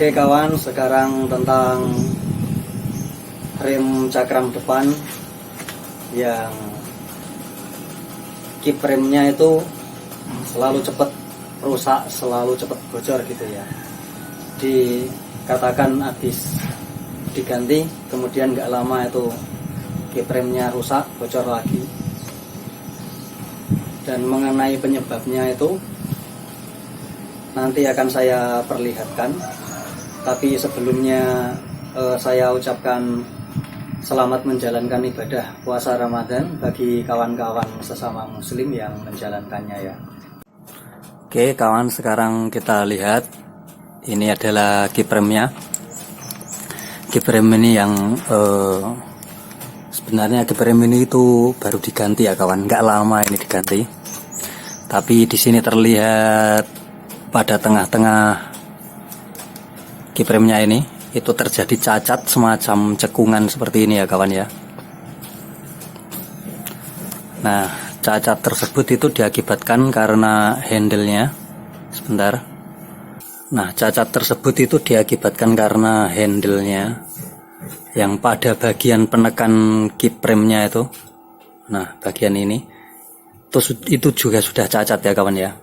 Oke kawan, sekarang tentang rem cakram depan yang kip remnya itu selalu cepat rusak, selalu cepat bocor gitu ya. Dikatakan habis diganti, kemudian nggak lama itu kip remnya rusak, bocor lagi. Dan mengenai penyebabnya itu nanti akan saya perlihatkan. Tapi sebelumnya saya ucapkan selamat menjalankan ibadah puasa Ramadan bagi kawan-kawan sesama muslim yang menjalankannya ya. Oke kawan, sekarang kita lihat ini adalah kip remnya. Kip rem ini yang sebenarnya kip rem ini itu baru diganti ya kawan, nggak lama ini diganti. Tapi di sini terlihat pada tengah-tengah kip remnya ini itu terjadi cacat semacam cekungan seperti ini ya kawan ya. Nah, cacat tersebut itu diakibatkan karena handle-nya. Sebentar. Nah, cacat tersebut itu diakibatkan karena handle-nya yang pada bagian penekan kip remnya itu. Nah, bagian ini itu juga sudah cacat ya kawan ya.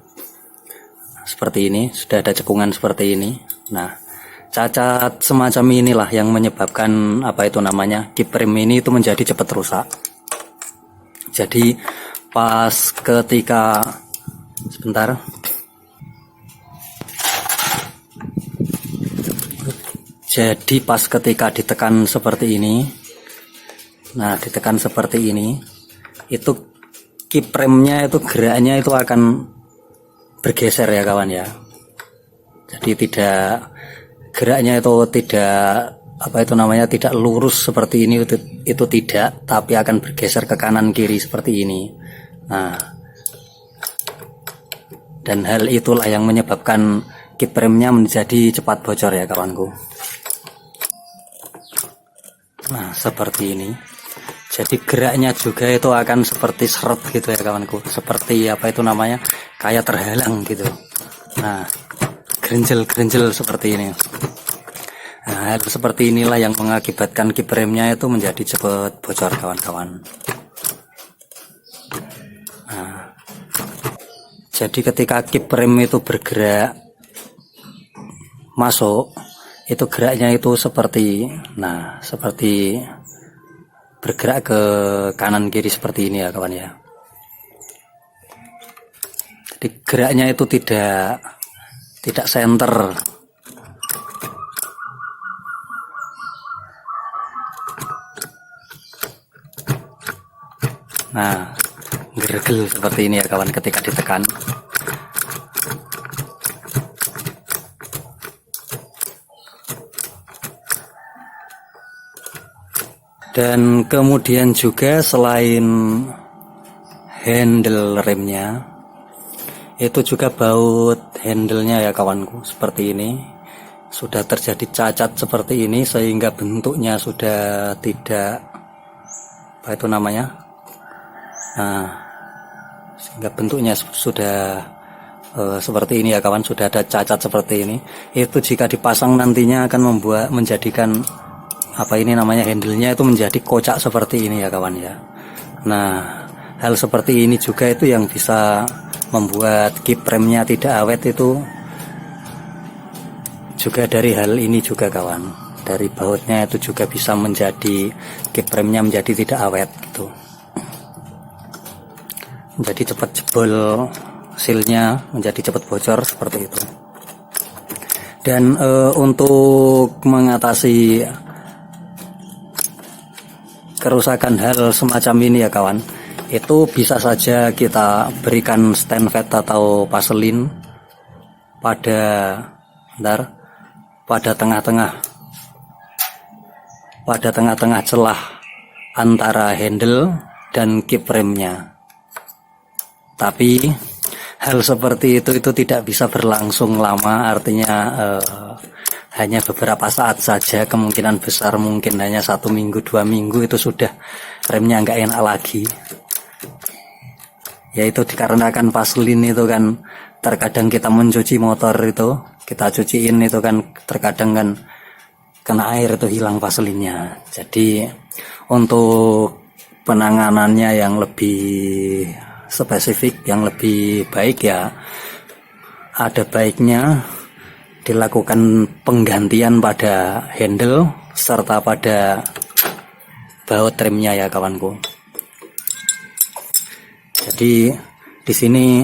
Seperti ini, sudah ada cekungan seperti ini. Nah, cacat semacam inilah yang menyebabkan kip rem ini itu menjadi cepat rusak. Jadi pas ketika ditekan seperti ini, nah ditekan seperti ini, itu kip remnya itu geraknya itu akan bergeser ya kawan ya. Jadi geraknya itu tidak lurus seperti ini, itu tidak, tapi akan bergeser ke kanan kiri seperti ini. Nah, dan hal itulah yang menyebabkan kip remnya menjadi cepat bocor ya kawanku. Nah, seperti ini. Jadi geraknya juga itu akan seperti seret gitu ya kawanku, seperti kayak terhalang gitu. Nah, gerinjel seperti ini. Nah, hal seperti inilah yang mengakibatkan kip remnya itu menjadi cepat bocor kawan-kawan. Nah, jadi ketika kip rem itu bergerak masuk, itu geraknya itu seperti bergerak ke kanan kiri seperti ini ya kawan ya. Jadi geraknya itu tidak senter. Nah, gergel seperti ini ya kawan ketika ditekan. Dan kemudian juga selain handle remnya, itu juga baut handle-nya ya kawanku, seperti ini. Sudah terjadi cacat seperti ini sehingga bentuknya sudah tidak sehingga bentuknya sudah seperti ini ya kawan, sudah ada cacat seperti ini. Itu jika dipasang nantinya akan menjadikan handle-nya itu menjadi kocak seperti ini ya kawan ya. Nah, hal seperti ini juga itu yang bisa membuat kip remnya tidak awet, itu juga dari hal ini juga kawan. Dari bautnya itu juga bisa menjadi kip remnya menjadi tidak awet gitu. Menjadi cepat jebol, silnya menjadi cepat bocor seperti itu. Dan untuk mengatasi kerusakan hal semacam ini ya kawan, itu bisa saja kita berikan stenvet atau vaselin pada tengah-tengah celah antara handle dan kip remnya. Tapi hal seperti itu tidak bisa berlangsung lama, artinya hanya beberapa saat saja, kemungkinan besar mungkin hanya 1 minggu 2 minggu itu sudah remnya nggak enak lagi. Yaitu dikarenakan vaselin itu kan terkadang kita mencuci motor itu kita cuciin itu kan terkadang kan kena air itu hilang vaselinnya. Jadi untuk penanganannya yang lebih spesifik, yang lebih baik ya, ada baiknya dilakukan penggantian pada handle serta pada baut remnya ya kawanku. Jadi di sini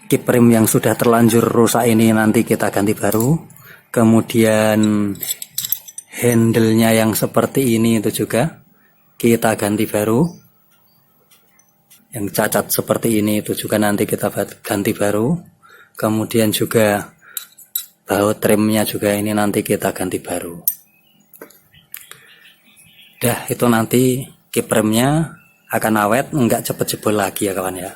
kip rem yang sudah terlanjur rusak ini nanti kita ganti baru. Kemudian handle-nya yang seperti ini itu juga kita ganti baru. Yang cacat seperti ini itu juga nanti kita ganti baru. Kemudian juga baut remnya juga ini nanti kita ganti baru. Dah, itu nanti kip remnya akan awet, enggak cepet jebol lagi ya kawan ya.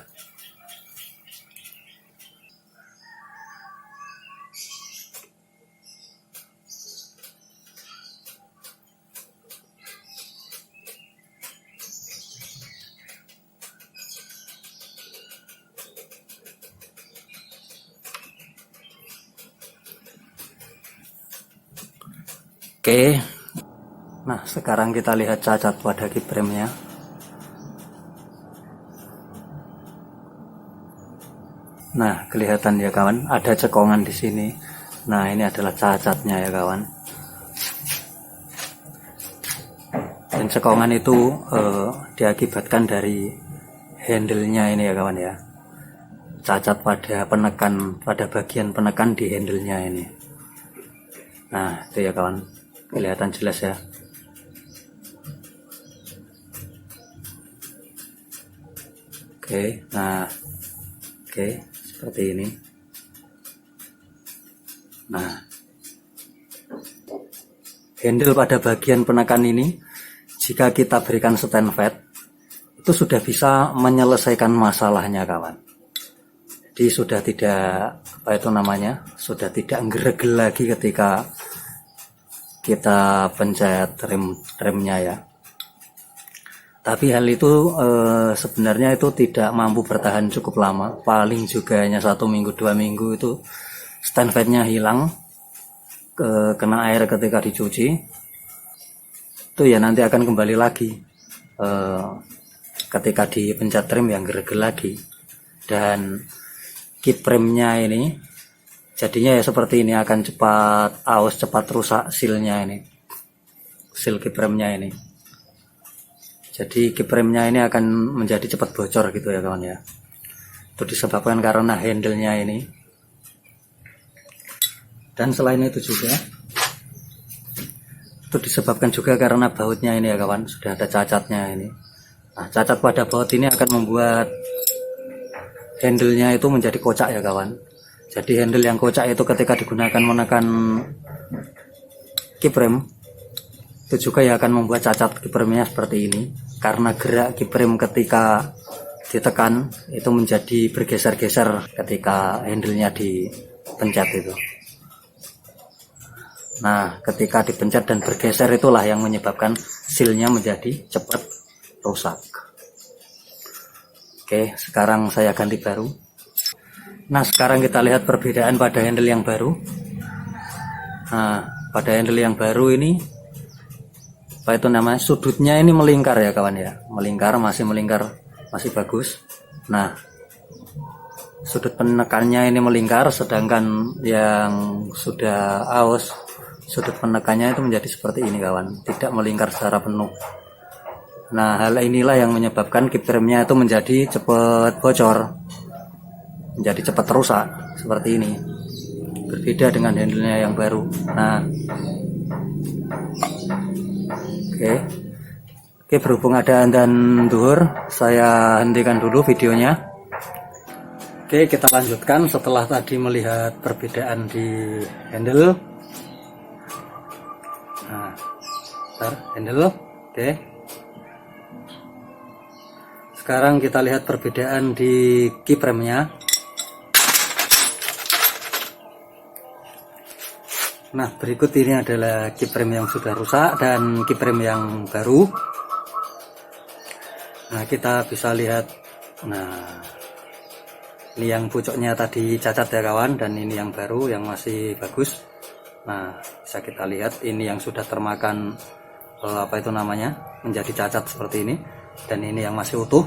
Oke, nah sekarang kita lihat cacat pada kip remnya. Nah kelihatan ya kawan, ada cekongan di sini. Nah ini adalah cacatnya ya kawan. Dan cekongan itu diakibatkan dari handle-nya ini ya kawan ya. Cacat pada penekan, pada bagian penekan di handle-nya ini. Nah itu ya kawan, kelihatan jelas ya. Oke, nah oke, seperti ini. Nah handle pada bagian penekan ini, jika kita berikan stand fat, itu sudah bisa menyelesaikan masalahnya kawan. Jadi sudah tidak, apa itu namanya, sudah tidak ngeregel lagi ketika kita pencet remnya ya. Tapi hal itu sebenarnya itu tidak mampu bertahan cukup lama. Paling juga hanya 1 minggu 2 minggu itu stand fatnya hilang, kena air ketika dicuci. Itu ya nanti akan kembali lagi ketika dipencet rem yang geregel lagi. Dan kip remnya ini jadinya ya seperti ini, akan cepat aus, cepat rusak sealnya ini, seal kip remnya ini. Jadi kip remnya ini akan menjadi cepat bocor gitu ya kawan ya. Itu disebabkan karena handle-nya ini. Dan selain itu juga itu disebabkan juga karena bautnya ini ya kawan, sudah ada cacatnya ini. Nah cacat pada baut ini akan membuat handle-nya itu menjadi kocak ya kawan. Jadi handle yang kocak itu ketika digunakan menekan kip rem, itu juga ya akan membuat cacat kip remnya seperti ini. Karena gerak kip rem ketika ditekan itu menjadi bergeser-geser ketika handle-nya dipencet itu. Nah ketika dipencet dan bergeser itulah yang menyebabkan seal-nya menjadi cepat rusak. Oke, sekarang saya ganti baru. Nah sekarang kita lihat perbedaan pada handle yang baru. Nah pada handle yang baru ini, apa itu namanya, sudutnya ini melingkar ya kawan ya, melingkar, masih bagus. Nah sudut penekannya ini melingkar, sedangkan yang sudah aus, sudut penekannya itu menjadi seperti ini kawan, tidak melingkar secara penuh. Nah hal inilah yang menyebabkan kip remnya itu menjadi cepat bocor, menjadi cepat rusak seperti ini, berbeda dengan handle-nya yang baru. Nah Oke, berhubung ada adzan zuhur, saya hentikan dulu videonya. Oke, kita lanjutkan setelah tadi melihat perbedaan di handle. Nah, handle. Oke. Sekarang kita lihat perbedaan di kip remnya. Nah berikut ini adalah kip rem yang sudah rusak dan kip rem yang baru. Nah kita bisa lihat, nah Ini yang pucuknya tadi cacat ya kawan, dan ini yang baru yang masih bagus. Nah, bisa kita lihat ini yang sudah termakan apa itu namanya, menjadi cacat seperti ini, dan ini yang masih utuh.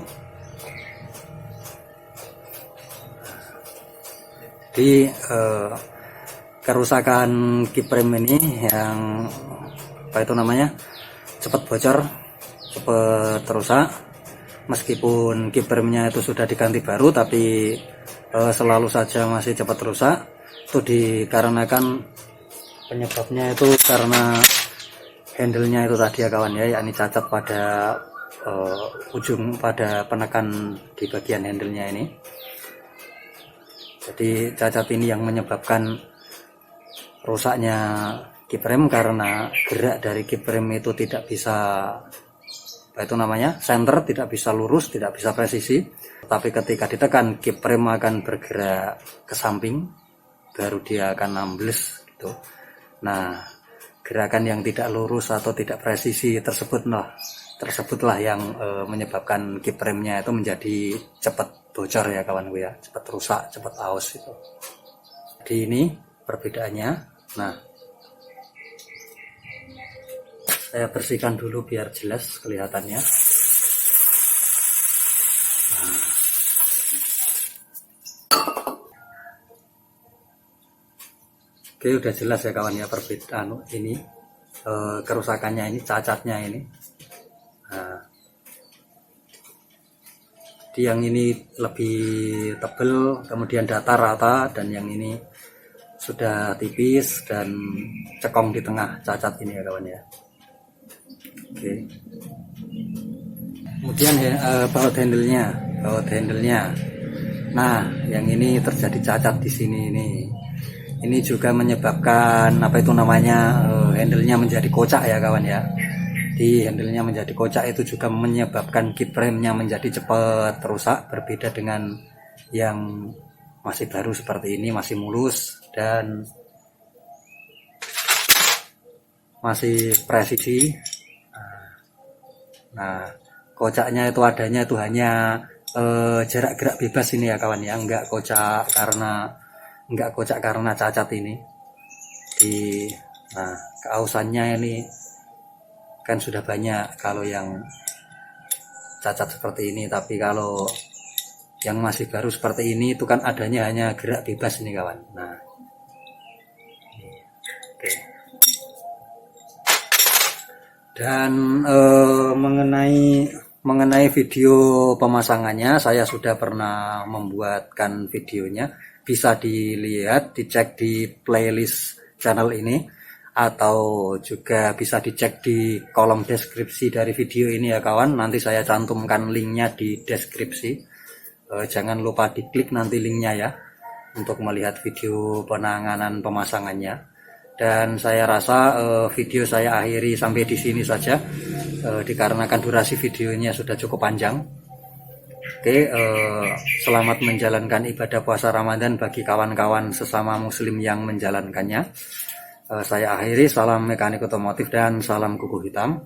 Di kerusakan kiprem ini yang apa itu namanya, cepat bocor, cepat rusak. Meskipun kipremnya itu sudah diganti baru, tapi selalu saja masih cepat rusak. Itu dikarenakan penyebabnya itu karena handle-nya itu tadi ya kawan ya, yakni cacat pada ujung, pada penekan di bagian handle-nya ini. Jadi cacat ini yang menyebabkan rusaknya kiprem, karena gerak dari kiprem itu tidak bisa apa itu namanya, center, tidak bisa lurus, tidak bisa presisi. Tapi ketika ditekan, kiprem akan bergerak ke samping, baru dia akan ambles gitu. Nah, gerakan yang tidak lurus atau tidak presisi tersebutlah yang menyebabkan kipremnya itu menjadi cepat bocor ya kawanku ya, cepat rusak, cepat aus itu. Jadi ini perbedaannya. Nah, saya bersihkan dulu biar jelas kelihatannya. Nah. Oke, udah jelas ya kawan ya perbedaan ini, kerusakannya ini, cacatnya ini. Nah, di yang ini lebih tebal, kemudian datar rata, dan yang ini sudah tipis dan cekong di tengah, cacat ini ya kawan ya. Oke. Kemudian baut handle-nya. Nah, yang ini terjadi cacat di sini ini. Ini juga menyebabkan apa itu namanya, handle-nya menjadi kocak ya kawan ya. Di handle-nya menjadi kocak itu juga menyebabkan kipremnya menjadi cepat rusak, berbeda dengan yang masih baru seperti ini, masih mulus dan masih presisi. Nah, kocaknya itu adanya itu hanya jarak gerak bebas ini ya kawan ya, enggak kocak karena cacat ini. Nah, keausannya ini kan sudah banyak kalau yang cacat seperti ini, tapi kalau yang masih baru seperti ini itu kan adanya hanya gerak bebas ini kawan. Nah, oke. Dan mengenai video pemasangannya, saya sudah pernah membuatkan videonya, bisa dilihat, dicek di playlist channel ini, atau juga bisa dicek di kolom deskripsi dari video ini ya kawan. Nanti saya cantumkan linknya di deskripsi, jangan lupa diklik nanti linknya ya, untuk melihat video penanganan pemasangannya. Dan saya rasa video saya akhiri sampai di sini saja, dikarenakan durasi videonya sudah cukup panjang. Oke, selamat menjalankan ibadah puasa Ramadan bagi kawan-kawan sesama muslim yang menjalankannya. Saya akhiri, salam mekanik otomotif dan salam kuku hitam.